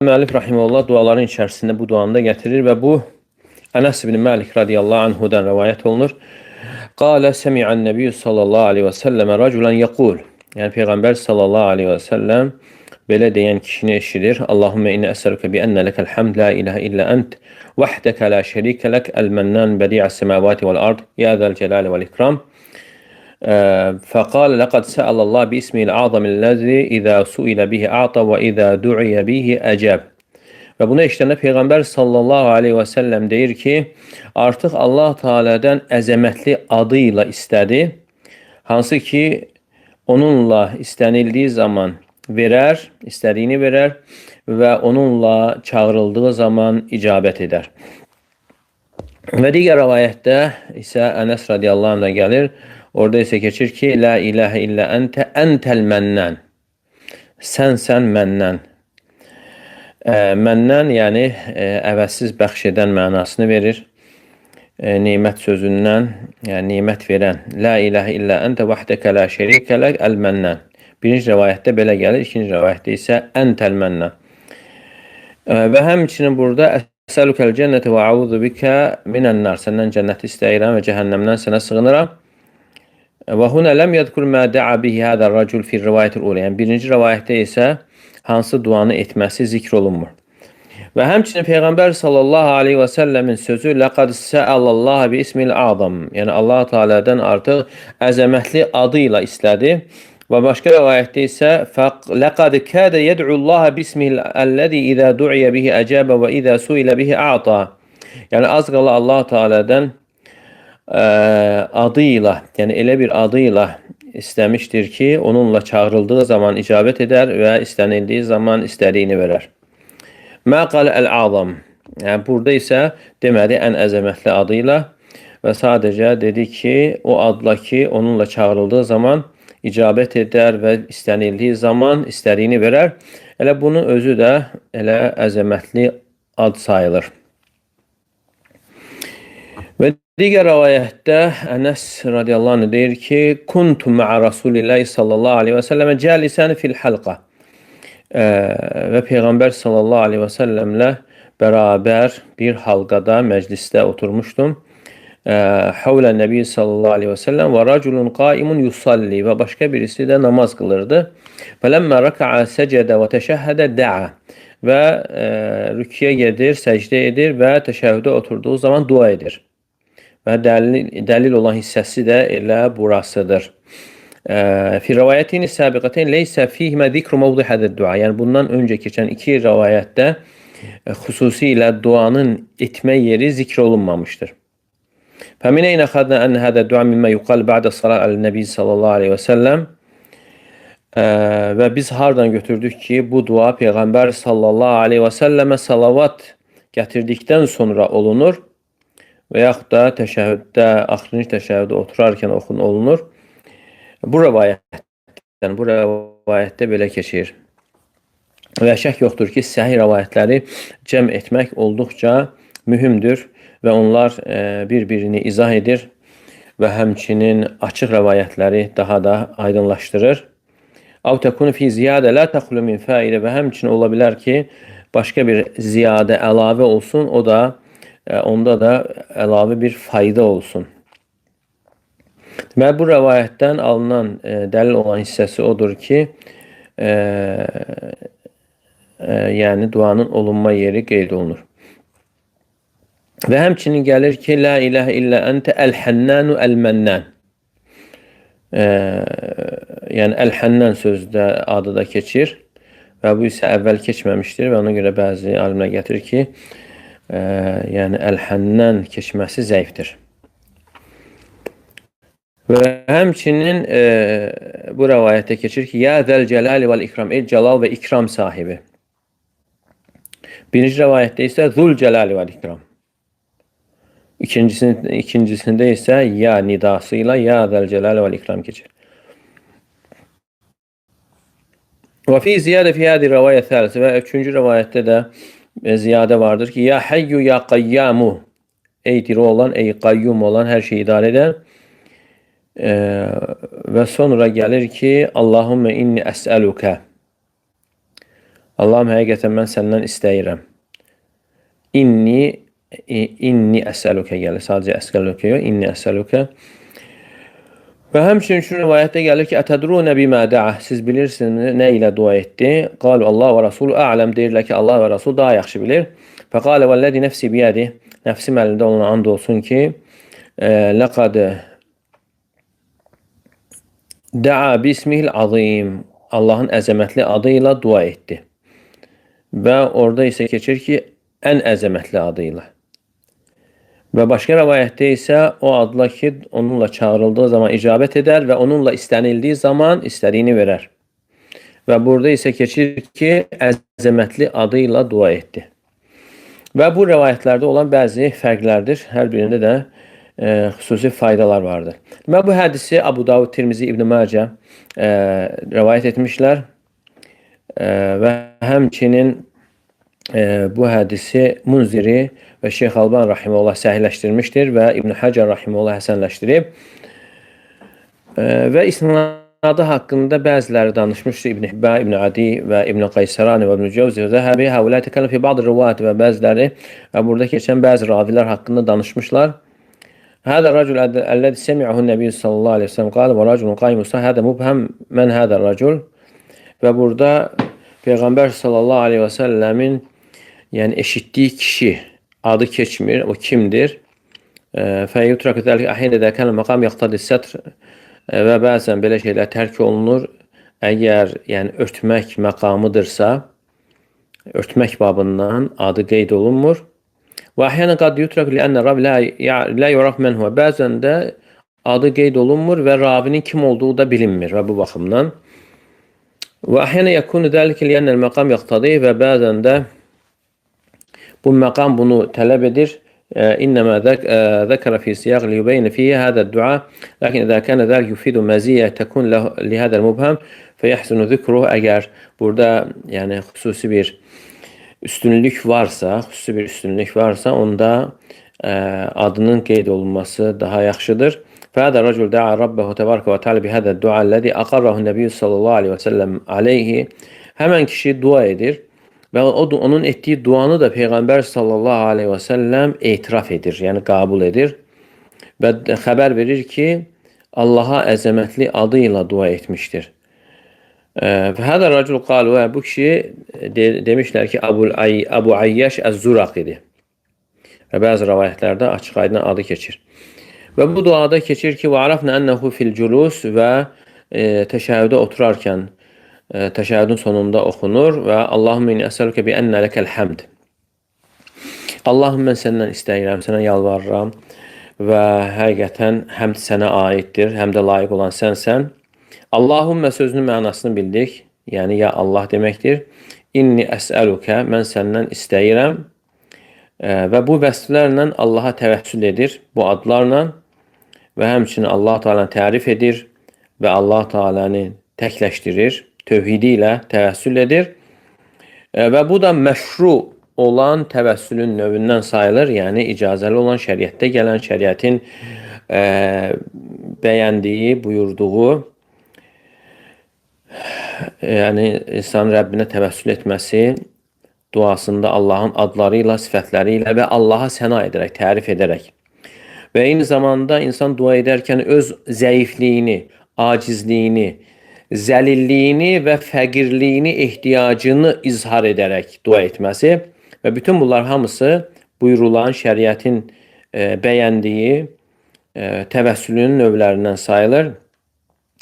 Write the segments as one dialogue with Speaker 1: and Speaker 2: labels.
Speaker 1: Müəllif rahimehullah duaların içərisində bu duanı da gətirir və bu Ənas ibn Malik radiyallahu anhudan rivayət olunur. Qala semi'an Nəbi sallallahu aleyhi və səlləm raculan yəqul. Yəni Peyğəmbər sallallahu aleyhi və səlləm belə deyən kişini eşidir. Allahümme inni əsəluke bi ennə ləkəl hamd la ilahə illə ənt vəhdəkə la şərikə lək əl-mənnan bədi'əs səməvati vəl-ard ya zəl cəlali vəl-ikram. فقال لقد سأل الله باسمه الأعظم الذي إذا سئل به أعطى وإذا دعي به أجاب. Və bunu eşidəndə Peyğəmbər sallallahu aleyhi və səlləm deyir ki, artıq Allah Teala'dan əzəmətli adı ilə istədi, hansı ki, onunla istənildiyi zaman verər, istədiyini verər və onunla çağırıldığı zaman icabət edər. Və digər rivayətdə isə Ənəs radiyallahu anh'a gəlir, orada isə keçir ki, La ilahə illə əntə əntəl mənnən. Sən məndən. Məndən, yəni əvəzsiz bəxş edən mənasını verir. Nimət sözündən, yəni nimət verən. La ilahə illə əntə vəhdəkə la şərikə lək əl-mənnən. Birinci rivayətdə belə gəlir, ikinci rivayətdə isə əntəl mənnən. Və həmçinin burada əsəlükəl cənnəti və əuzu bikə minən nar. Səndən cənnəti istəyirəm və cəhənnəmdən sənə sığınıram. Və huna ləm yədkur mə də'a bihi hədər racul fi rivayətil ulə. Yəni birinci rivayətdə isə hansı duanı etməsi zikr olunmur. Və həmçinin Peyğəmbər sallallahu aleyhi və səlləmin sözü Ləqad səəllallaha bi ismil azam. Yəni Allah Teala'dan artıq əzəmətli adı ilə istədi. Və başqa rivayətdə isə Ləqad kədə yəd'ullaha bi ismil əlləzi izə du'iyə bihi əcəbə və izə suilə bihi a'ta. Yəni az qala Allah Teala'dan adıyla, yəni elə bir adıyla istəmişdir ki, onunla çağırıldığı zaman icabət edər və istənildiyi zaman istədiyini verər. Mə qal əl-azam. Yəni burada isə demədi ən əzəmətli adıyla və sadəcə dedi ki, o adla ki, onunla çağırıldığı zaman icabət edər və istənildiyi zaman istədiyini verər. Elə bunun özü də elə əzəmətli ad sayılır. Və digər rivayətdə Ənəs radiyallahu anh deyir ki, Kuntu ma'a Rasulillahi sallallahu aleyhi və səlləmə cəlisən fil halqa. Və Peyğəmbər sallallahu aleyhi və səlləmlə bərabər bir halqada, məclisdə oturmuşdum. Havlə Nəbi sallallahu aleyhi və səlləm və raculun qaimun yusalli və başqa birisi də namaz qılırdı. Fələmmə rəka'a səcədə və təşəhhədə də'a və rüküyə gedir, səcdə edir və təşəhhüdə oturduğu zaman dua edir. Və dəlil olan hissəsi də elə burasıdır. Fi rivayətin səbiqətin leysə fihmə zikru mevdihədə dua. Yəni bundan öncə keçən iki rivayətdə xüsusilə duanın etmə yeri zikr olunmamışdır. Fəminə inə xadnə ənə hədə dua mimmə yuqal bə'də salat əl-nəbi sallallahu aleyhi və səlləm. Və biz hardan götürdük ki, bu dua Peyğəmbər sallallahu aleyhi və səlləmə salavat gətirdikdən sonra olunur və yaxud da təşəhhüddə, axırıncı təşəhhüdə oturarkən olunur. Bu rivayətdə belə keçir. Və şək yoxdur ki, səhih rivayətləri cəm etmək olduqca mühümdür və onlar bir-birini izah edir və həmçinin açıq rivayətləri daha da aydınlaşdırır. Av təkunu fi ziyadə la təxlu min faidə və həmçinin ola bilər ki, başqa bir ziyadə əlavə olsun, onda da əlavə bir fayda olsun. Və bu rivayətdən alınan dəlil olan hissəsi odur ki, yəni duanın olunma yeri qeyd olunur. Və həmçinin gəlir ki, La ilahə illə əntə əl-hənnənu əl-mənnən. Yəni əl-hənnən sözdə adı da keçir və bu isə əvvəl keçməmişdir və ona görə bəzi alimlər gətirir ki, yəni əl-hənnən keçməsi zəifdir. Və həmçinin bu rivayətdə keçir ki, Ya zəl cəlali vəl-ikram, ey cəlal və ikram sahibi. Birinci rivayətdə isə Zul cəlali vəl-ikram. İkincisində isə ya nidası ilə Ya zəl cəlali vəl-ikram keçir. Və fi ziyadə fi hədi rivayət thəlisi və üçüncü rivayətdə də ziyadə vardır ki, Ya hayyu ya qayyamu, ey diri olan, ey qayyum olan, hər şeyi idarə edən. Və sonra gəlir ki, Allahümme inni əsəlukə Allahım, həqiqətən mən səndən istəyirəm. İnni əsəlükə gəlir. Sadəcə əsəlükə yox, inni əsəlükə. Və həmçinin şu rivayətdə gəlir ki, ətədrunə bimə də'ə. Siz bilirsiniz nə ilə dua etdi? Qalu Allah və Rasulü a'ləm. Deyirlər ki, Allah və Rasul daha yaxşı bilir. Fəqalə vəlləzi nəfsi biyədi. Nəfsim əlində olana and olsun ki, ləqad də'a bismihil azim. Allahın əzəmətli adı ilə dua etdi. Və orada isə keçir ki, ən əzəmətli adı ilə. Və başqa rəvayətdə isə o adla ki, onunla çağırıldığı zaman icabət edər və onunla istənildiyi zaman istədiyini verər. Və burada isə keçir ki, əzəmətli adı ilə dua etdi. Və bu rəvayətlərdə olan bəzi fərqlərdir. Hər birində də xüsusi faydalar vardır. Və bu hədisi Abu Davud, Tirmizi, İbn Macə rəvayət etmişlər. Və həmçinin bu hədisi Munziri və Şeyx Alban rahimehullah səhihləşdirmişdir və İbn Hacer rahimehullah həsənləşdirib. Və isnadı haqqında bəziləri danışmışdır. İbn Hibban, İbn Adi və İbn Qaysarani və İbn Cəvzi və Zəhəbi həvlə təkələm fi bəzi rivayət və bəziləri və burada keçən bəzi ravilər haqqında danışmışlar. Hədə racul əlləzi semi'ahu Nəbi sallallahu əleyhi və səlləm qal və raculun qaymus hədə mubham mən hədə racul. Və burada Peyğəmbər sallallahu əleyhi və səlləmin yəni eşitdiyi kişi adı keçmir, o kimdir? Fəyutrak dəlik əhiyyədə dəkən məqam yaxtadı sətr və bəzən belə şeylər tərk olunur. Əgər yəni örtmək məqamıdırsa, örtmək babından adı qeyd olunmur. Və əhiyyənə qad yutrak li'ənə ravi la yuraf mən huvə. Bəzən də adı qeyd olunmur və ravinin kim olduğu da bilinmir və bu baxımdan. Və əhiyyənə yəkunu dəlik li'ənəl məqam yaxtadı və bəzən də bu məqam bunu tələb edir. İnnəmə zəkərə fi siyaq liyubeynə fiyyə hədə dua. Lakin ədə kənə dəlik yufidu məziyyə təkun lihədəl mubhəm fəyəhsunu zikruhu. Əgər burada yəni xüsusi bir üstünlük varsa, onda adının qeyd olunması daha yaxşıdır. Fədə racul da'a rabbəhu təbarəkə və təala bihədə dua ləzi aqarrahu Nəbi sallallahu əleyhi və səlləm aleyhi. Həmən kişi dua edir və onun etdiyi duanı da Peyğəmbər sallallahu əleyhi və səlləm etiraf edir, yəni qəbul edir və xəbər verir ki, Allaha əzəmətli adı ilə dua etmişdir. Hədə racul qalu, bu kişi demişlər ki, Abu Ayyaş əz-Zuraq idi. Və bəzi rəvayətlərdə açıq aydın adı keçir. Və bu duada keçir ki, və arafnə ənəhu fil culus və təşəhhüdə oturarkən təşəhhüdün sonunda oxunur və Allahümme inni əsəlükə bi ennə ləkəl həmd. Allahım, mən səndən istəyirəm, sənə yalvarıram və həqiqətən həmd sənə aiddir, həmdə layiq olan sənsən. Allahümmə sözünün mənasını bildik, yəni ya Allah deməkdir. İnni əsəlükə, mən səndən istəyirəm və bu vəsflərlə Allaha təvəssül edir, bu adlarla və həmçinin Allah Teala'nı tərif edir və Allah Teala'nı təkləşdirir, tövhidi ilə təvəssül edir və bu da məşru olan təvəssülün növündən sayılır, yəni icazəli olan şəriətdə gələn, şəriətin bəyəndiyi, buyurduğu, yəni insanın Rəbbinə təvəssül etməsi, duasında Allahın adları ilə, sifətləri ilə və Allaha səna edərək, tərif edərək. Və eyni zamanda insan dua edərkən öz zəifliyini, acizliyini, zəlilliyini və fəqirliyini, ehtiyacını izhar edərək dua etməsi və bütün bunlar hamısı buyurulan şəriətin bəyəndiyi təvəssülün növlərindən sayılır.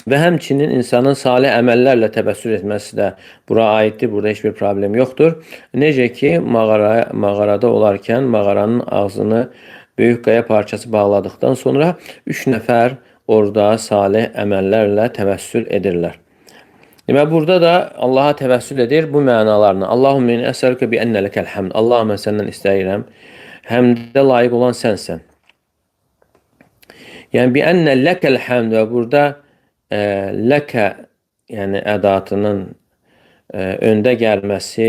Speaker 1: Və həmçinin insanın salih əməllərlə təvəssül etməsi də bura aiddir. Burada heç bir problem yoxdur. Necə ki, mağarada olarkən mağaranın ağzını böyük qaya parçası bağladıqdan sonra 3 nəfər orada salih əməllərlə təvəssül edirlər. Demək, burada da Allaha təvəssül edir bu mənalarını. Allahümme inni əsəlükə bi ennə ləkəl həmd. Allahım, mən səndən istəyirəm. Həmdə layiq olan sənsən. Yəni, bi ennə ləkəl həmd və burada ləkə, yəni ədatının öndə gəlməsi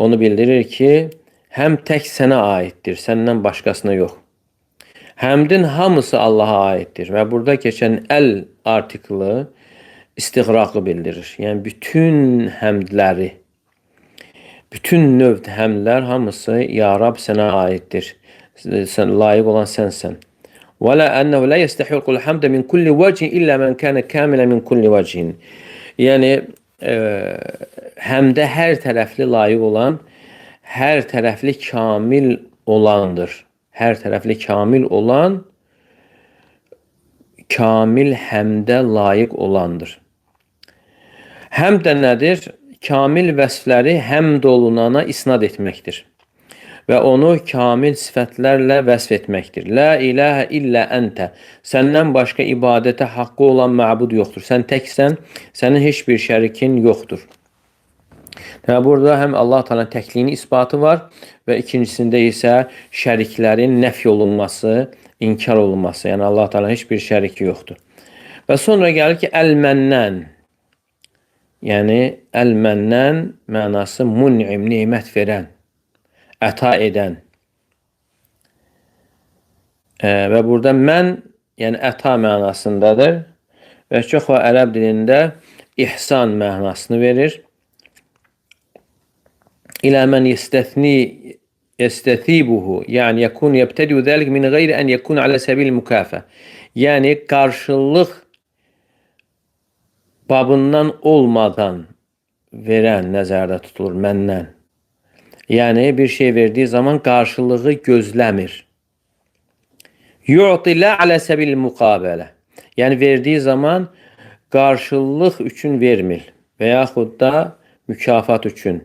Speaker 1: onu bildirir ki, həm tək sənə aiddir, səndən başqasına yox. Həmdin hamısı Allaha aiddir və burada keçən əl artiklı istiğraqı bildirir. Yəni bütün həmdləri, Bütün növ həmdlər hamısı ya Rab sənə aiddir. Sən layiq olan sənsən. Və la ennehu la yestahiqul hamde min kulli vechin illa men kana kamilen min kulli vechin. Yəni həmdə hər tərəfli layiq olan, hər tərəfli kamil olandır. Hər tərəfli kamil olan, kamil həmdə layiq olandır. Həmd də nədir? Kamil vəsfləri həmd olunana isnad etməkdir və onu kamil sifətlərlə vəsf etməkdir. La ilahə illə əntə. Səndən başqa ibadətə haqqı olan məbud yoxdur. Sən təksən, sənin heç bir şərikin yoxdur. Yəni, burada həm Allah Teala'nın təkliyinin isbatı var və ikincisində isə şəriklərin nəfi olunması, inkar olunması. Yəni, Allah Teala'nın heç bir şəriki yoxdur. Və sonra gəlir ki, əl-mənnən. Yəni, əl-mənnən mənası mun'im, neymət verən, əta edən. Və burada mən, yəni əta mənasındadır və çox və ərəb dilində ihsan mənasını verir. İlə mən yestəthibuhu, yəni yəkun yəbtədiyu zəlik min qeyri ən yəkun alə səbil mükafə. Yəni, qarşılıq babından olmadan verən nəzərdə tutulur məndən. Yəni, bir şey verdiyi zaman qarşılığı gözləmir. Yu'ti la alə səbil müqabələ. Yəni, verdiyi zaman qarşılıq üçün vermir və yaxud da mükafat üçün.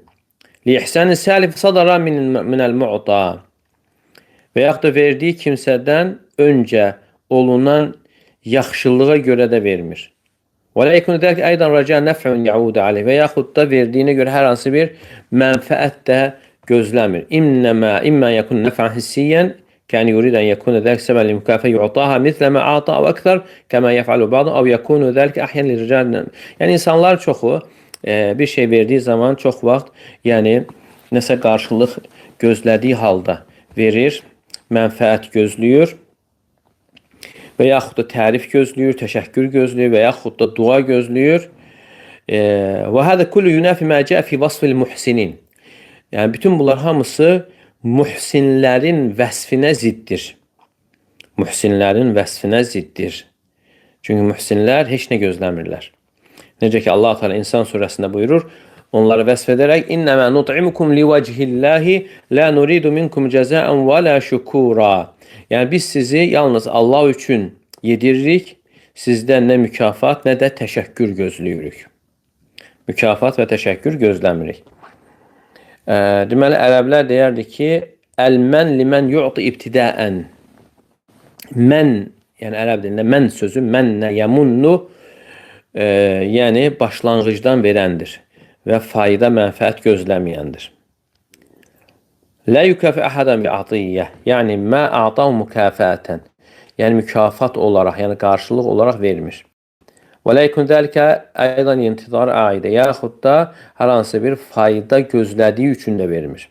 Speaker 1: Li-ihsani səlif sadara minəl mu'ta. Və yaxud da verdiyi kimsədən öncə olunan yaxşılığa görə də vermir. Və la yekunu dəlik aydan raca nəf'un yaudu aleyh. Və yaxud da verdiyinə görə hər hansı bir mənfəət də gözləmir. İmmə yekun nəf'an hissiyyən kəni yuridən yekunu dəlik səbəli mükafə yu'taha misləmə ata və əktər kəmə yəf'alu ba'dan əv yekunu dəlik əhyan liricəl. Yəni, insanlar çoxu bir şey verdiyi zaman çox vaxt, yəni, nəsə qarşılıq gözlədiyi halda verir, mənfəət gözləyir və yaxud da tərif gözləyir, təşəkkür gözləyir və yaxud da dua gözləyir. Və hədə kullu yunafi mə cəə fi vasfil muhsinin. Yəni, bütün bunlar hamısı muhsinlərin vəsfinə ziddir. Muhsinlərin vəsfinə ziddir. Çünki muhsinlər heç nə gözləmirlər. Necə ki, Allah Teala İnsan surəsində buyurur, onları vəsf edərək İnnəmə nut'imukum li vəcihillahi la nuridu minkum cəzəən və la şükura. Yəni, biz sizi yalnız Allah üçün yediririk, sizdən nə mükafat, nə də təşəkkür gözləyirik. Mükafat və təşəkkür gözləmirik. Deməli, ərəblər deyərdi ki, əl-mən limən yu'ti ibtidəən. Mən, yəni ərəb dilində mən sözü, mənnə yəmunnu, yəni başlanğıcdan verəndir və fayda, mənfəət gözləməyəndir. Lə yukafi əhadən bi atiyyə, yəni mə a'tahu mükafətən, yəni mükafat olaraq, yəni qarşılıq olaraq vermir. Və lə yekun dəlikə aydan intizar aidə, yaxud da hər hansı bir fayda gözlədiyi üçün də vermir.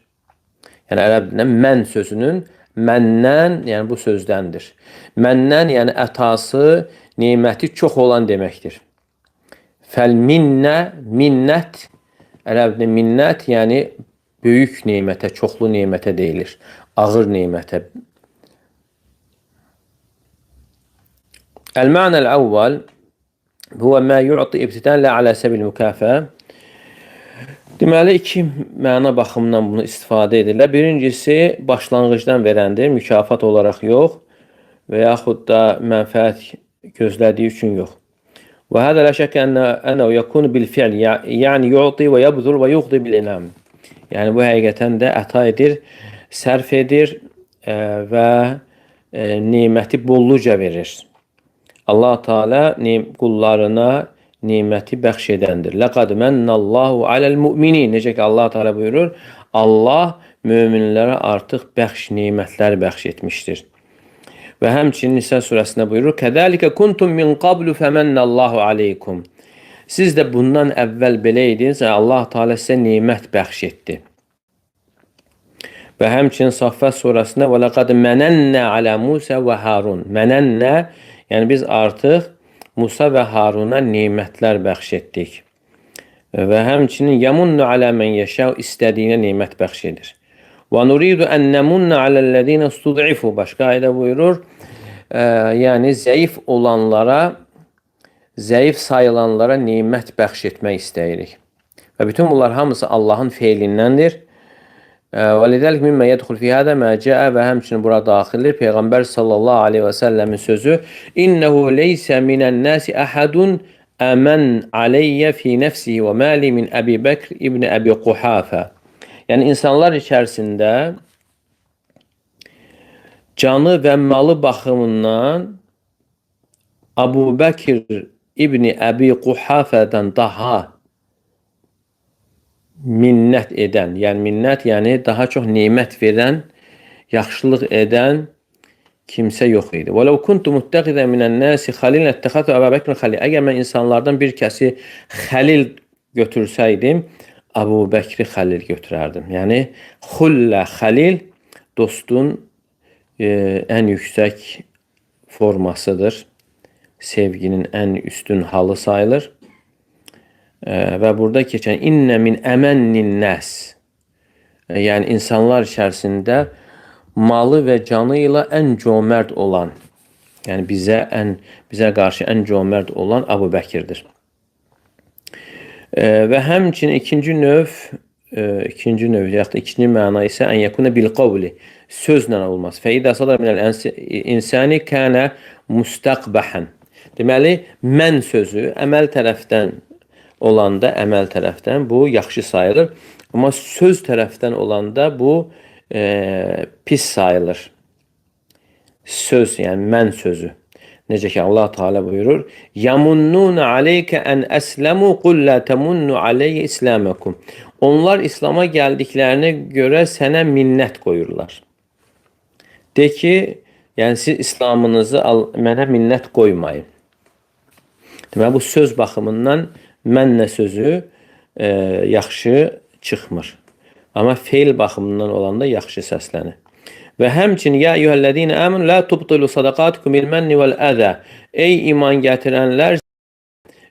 Speaker 1: Yəni ərəb dilində mən sözünün məndən, yəni bu sözdəndir. Məndən, yəni ətası, neməti çox olan deməkdir. Fəl minnə, minnət, ərəb dilində minnət, yəni böyük nemətə, çoxlu nemətə deyilir. Ağır nemətə. El-ma'nəl əvvəl huvə mə yu'ti ibtidən lə alə səbil mükafə. Deməli, iki məna baxımından bunu istifadə edirlər. Birincisi, başlanğıcdan verəndir, mükafat olaraq yox və yaxud da mənfəət gözlədiyi üçün yox. Və hədə lə şəkə ənəv yəkunu bil fi'l, yəni yu'ti və yəbzul və yuqdi bil inəm. Yəni, bu həqiqətən də əta edir, sərf edir və neməti bolluca verir. Allah Teala qullarına neməti bəxş edəndir. Ləqad mənnəllahu aləl-müminin. Necə ki, Allah Teala buyurur, Allah möminlərə artıq nemətlər bəxş etmişdir. Və həmçinin Nisa surəsində buyurur, Kədəlikə kuntum min qablu fəmənnəllahu aleykum. Siz də bundan əvvəl belə idiniz, Allah Teala sizə nemət bəxş etdi. Və həmçinin Saffət surəsində وَلَقَدْ مَنَنَّا عَلَى مُوسَى وَهَارُونَ. Mənənnə, yəni biz artıq Musa və Haruna nemətlər bəxş etdik. və həmçinin yamunnu alə mən yəşə istədiyinə nemət bəxş edir. Və nuridu ən nəmunna aləllədinə stud'ifu başqa ayədə buyurur. Yəni zəif olanlara, zəif sayılanlara nemət bəxş etmək istəyirik. Və bütün bunlar hamısı Allahın feilindəndir. وَلِذَلِكَ مِمَّا يَدْخُلْ فِي هَذَا مَا جَاءَ və həmçinin bura daxildir. Peyğəmbər sallallahu aleyhi və səlləmin sözü İnnehu leysə minən-nəsi əhədun əmən aleyyə fi nəfsihi və məli min Əbi Bəkr ibn Əbi Quhafə. Yəni insanlar içərisində canı və malı baxımından Əbu Bəkr ibn Əbi Quhafədən daha minnət edən, yəni minnət, yəni daha çox nemət verən, yaxşılıq edən kimsə yox idi. وَلَوْ كُنْتُ مُتَّخِذًا مِنَ النَّاسِ خَلِيلًا اتَّخَذْتُ أَبَا بَكْرٍ خَلِيلًا. Əgər mən insanlardan bir kəsi xəlil götürsəydim, Əbu Bəkri xəlil götürərdim. Yəni xullə, xəlil dostun ən yüksək formasıdır. Sevginin ən üstün halı sayılır. Və burada keçən innə min əmənnin nəs, yəni insanlar içərisində malı və canı ilə ən cömərd olan, yəni bizə qarşı ən cömərd olan Əbu Bəkirdir. Və həmçinin ikinci növ yaxud ikinci məna isə ən yəkuna bil qavli, sözlə olmaz. Fəidə sadar minəl insani kənə mustaqbəhən. Deməli, mən sözü əməl tərəfdən olanda, əməl tərəfdən bu yaxşı sayılır. Amma söz tərəfdən olanda bu pis sayılır. Söz, yəni mən sözü. Necə ki Allah Teala buyurur: "Yamunnun aleyke en eslemu qul la tamunnu aleyye islamakum." Onlar İslam'a gəldiklərinə görə sənə minnət qoyurlar. De ki, yəni siz İslamınızı mənə minnət qoymayın. Deməli, bu söz baxımından mənnə sözü yaxşı çıxmır. Amma feil baxımından olanda yaxşı səslənir. Və həmçinin ya eyyuhəllədinə əminu la tubtilu sadaqatukum bil mənni vəl əzə. Ey iman gətirənlər,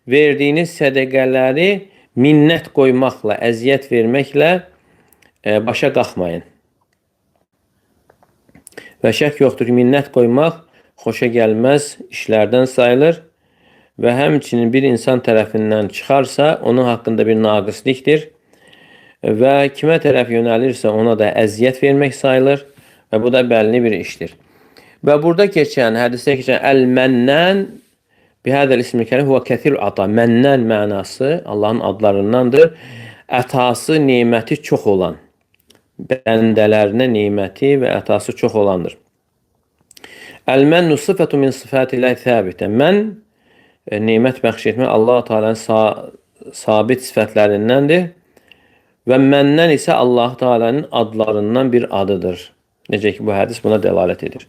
Speaker 1: verdiyiniz sədəqələri minnət qoymaqla, əziyyət verməklə başa qalxmayın. Və şək yoxdur ki, minnət qoymaq xoşa gəlməz işlərdən sayılır. Və həmçinin bir insan tərəfindən çıxarsa, onun haqqında bir naqislikdir. Və kimə tərəf yönəlirsə, ona da əziyyət vermək sayılır. Və bu da bəlli bir işdir. Və burada keçən, hədisdə keçən əl-mənnən bihədəl ismi kərim huvə kəthir ata. Mənnən mənası Allahın adlarındandır. Ətası, neməti çox olan. Bəndələrinə neməti və ətası çox olandır. Əl-mənnu sıfətu min sıfətilə thəbitə. Mən nemət bəxş etmək Allah-u Teala'nın sabit sifətlərindəndir və məndən isə Allah-u Teala'nın adlarından bir adıdır. Necə ki, bu hədis buna dəlalət edir.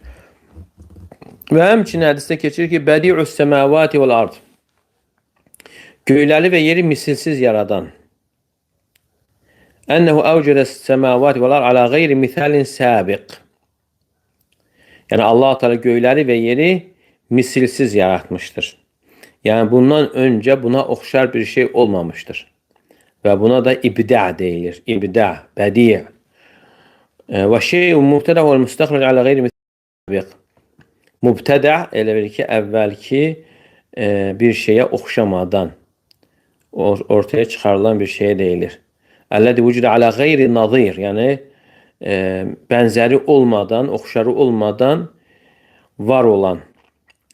Speaker 1: Və həmçinin hədisdə keçir ki, bədi'us səməvati vəl ard. Göyləri və yeri misilsiz yaradan. Ənəhu əvcədəs səməvati vəl ard alə qeyri mithalin səbiq. Yəni, Allah-u Teala göyləri və yeri misilsiz yaratmışdır. Yəni, bundan öncə buna oxşar bir şey olmamışdır. Və buna da ibda deyilir. İbda, bədi'. Və şeyun mubtədə və müstəxrəc alə qeyri müstəbiq. Mubtədə elə bir ki, əvvəlki bir şeyə oxşamadan ortaya çıxarılan bir şeyə deyilir. Əllədi vücudə alə qeyri nazir, yəni bənzəri olmadan, oxşarı olmadan var olan,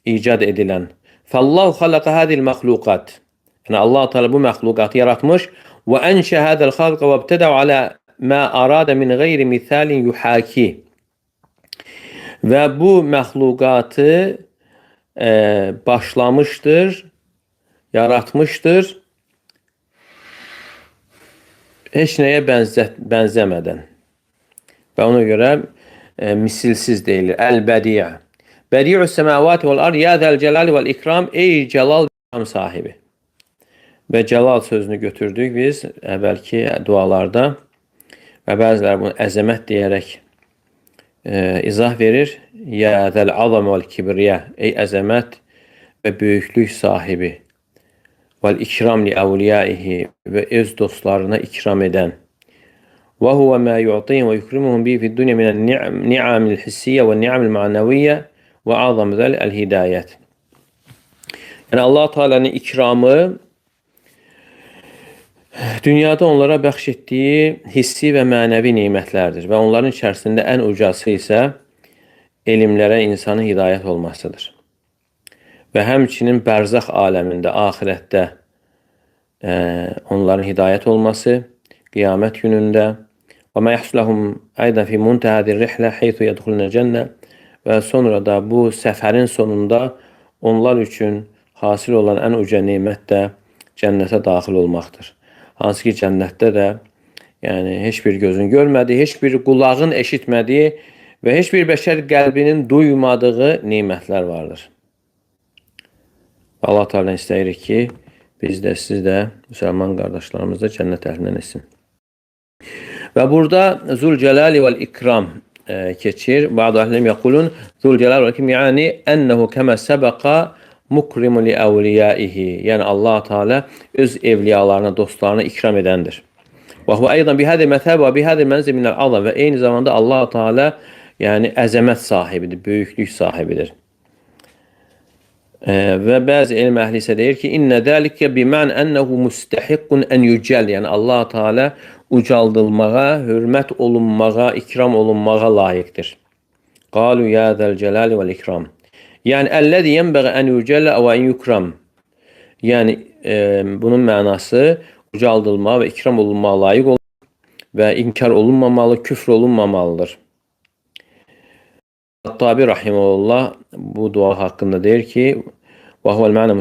Speaker 1: icad edilən. Fəllahu xaləqə hədil məxluqat. Yəni, Allah-u Teala bu məxluqatı yaratmış. Və ənşə hədəl xalqə və btədəv alə mə aradə min qeyri mithalin yuhaki. Və bu məxluqatı başlamışdır, yaratmışdır, heç nəyə bənzəmədən. Və ona görə misilsiz deyilir. Əl-bədiyə. Bədi'us səməvati vəl ard ya zəl cəlali vəl ikram. Ey cəlal və ikram sahibi. Və cəlal sözünü götürdük biz əvvəlki dualarda. Və bəziləri bunu əzəmət deyərək izah verir. Ya zəl azam vəl kibriyə. Ey əzəmət və böyüklük sahibi. vel ikram li evliyaihi ve öz dostlarına ikram eden. Ve huve ma yu'tihim ve yukrimuhum bihi fid dunya min ni'amil hissiyye ve ni'amil maneviyye ve azam zel el hidayet. Yani Allah Teala'nın ikramı dünyada onlara bəxş etdiyi hissi və mənəvi nimətlərdir və onların içərisində ən ucası isə elmlərə insanın hidayət olmasıdır. Və həmçinin bərzəx aləmində, axirətdə onların hidayət olması, qiyamət günündə və mə yəhsuləhum aydan fi muntəhədir rihlə heythu yədxulunə cənnə və sonra da bu səfərin sonunda onlar üçün hasil olan ən uca nimət də cənnətə daxil olmaqdır. Hansı ki cənnətdə də yəni heç bir gözün görmədiyi, heç bir qulağın eşitmədiyi və heç bir bəşər qəlbinin duymadığı nimətlər vardır. Allah Teala istəyirik ki, biz də, siz də, müsəlman qardaşlarımız da cənnət əhlindən etsin. Və burada Zülcəlali vəl İkram keçir. Bazı əhlim yəqulun Zülcəlali vəl İkram yəni ənəhu kəmə səbəqa mukrimu li əvliyaihi. Yəni Allah Teala öz evliyalarına, dostlarına ikram edəndir. Və huve aydan bihədi məthəb və bihədi mənzil minəl azam və eyni zamanda Allah Teala yəni əzəmət sahibidir, böyüklük sahibidir. Və bəzi elm əhli isə deyir ki, İnnə dəlikə bimən ənəhu müstəhiqqun ən yücəl. Yəni Allah Teala ucaldılmağa, hörmət olunmağa, ikram olunmağa layiqdir. Qalu ya zəl cəlali vəl ikram. Yəni əlləzi yenbəği ən yücələ və ən yukram. Yəni bunun mənası ucaldılmağa və ikram olunmağa layiq olur və inkar olunmamalı, küfr olunmamalıdır. Tabi rahimehullah bu dua hakkında der ki ve huvel ma'na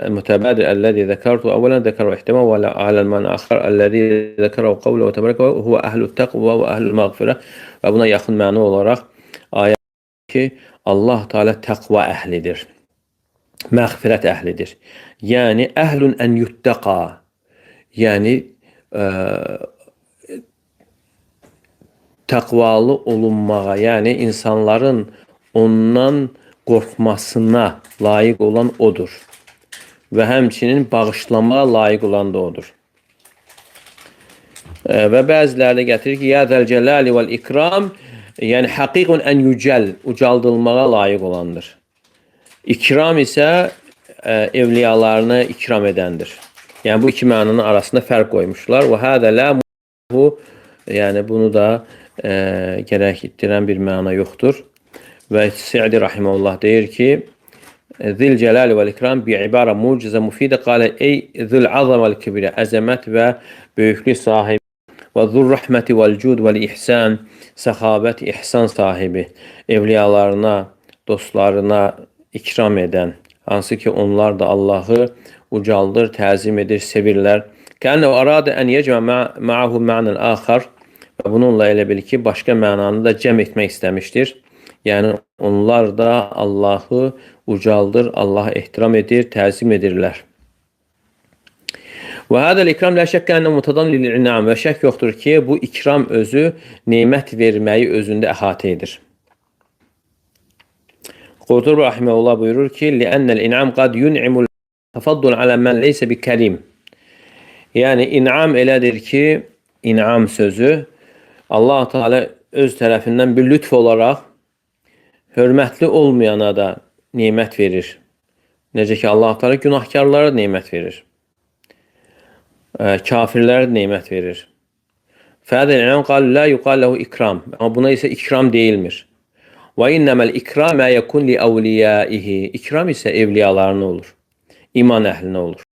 Speaker 1: mutabadir ellezî zekertu evvelen zekeru ihtimâ ve alel ma'na ahar ellezî zekeru kavle ve tebareke ve huve ehlu't takva ve ehlul mağfire ve buna yakın ma'na olarak ayet ki Allah Teala takva ehlidir. Mağfiret ehlidir. Yani ehlun en yuttaka. Yani takvalı olunmağa, yani insanların ondan qorxmasına layiq olan odur. Və həmçinin bağışlamağa layiq olan da odur. Və bəziləri gətirir ki, ya zəl cəlali vəl ikram, yəni haqiqun ən yücəl, ucaldılmağa layiq olandır. İkram isə evliyalarını ikram edəndir. Yəni bu iki mənanın arasında fərq qoymuşlar. Və hədə lə bu, yəni bunu da gərək etdirən bir məna yoxdur. Və Sa'di rahimehullah deyir ki, Zil Cəlal və İkram bi ibara mucizə mufidə qalə ey zil azam vəl kibriyə, əzəmət və böyüklük sahibi və zul rəhməti vəl cud vəl ihsan, səxavət, ihsan sahibi, evliyalarına, dostlarına ikram edən, hansı ki onlar da Allahı ucaldır, təzim edir, sevirlər. Kənnə aradə ən yecmə ma'ahu ma'nən axar. Və bununla elə bil ki, başqa mənanı da cəm etmək istəmişdir. Yəni, onlar da Allahı ucaldır, Allahı ehtiram edir, təzim edirlər. Və hədəl ikram lə şəkkə ənə mutadan lil-inam. Və şək yoxdur ki, bu ikram özü nemət verməyi özündə əhatə edir. Qurtubi rahimehullah buyurur ki, li'annəl inam qad yun'imul tafaddul alə mən leysə bi kərim. Yəni, inam elədir ki, inam sözü Allah Teala öz tərəfindən bir lütf olaraq hörmətli olmayana da nemət verir. Necə ki, Allah Teala günahkarlara nemət verir. Kafirlərə nemət verir. Fədəl inam qal la yuqal ləhu ikram. Amma buna isə ikram deyilmir. Və innəməl ikram mə yəkun li əvliyaihi. İkram isə evliyalarına olur. İman əhlinə olur.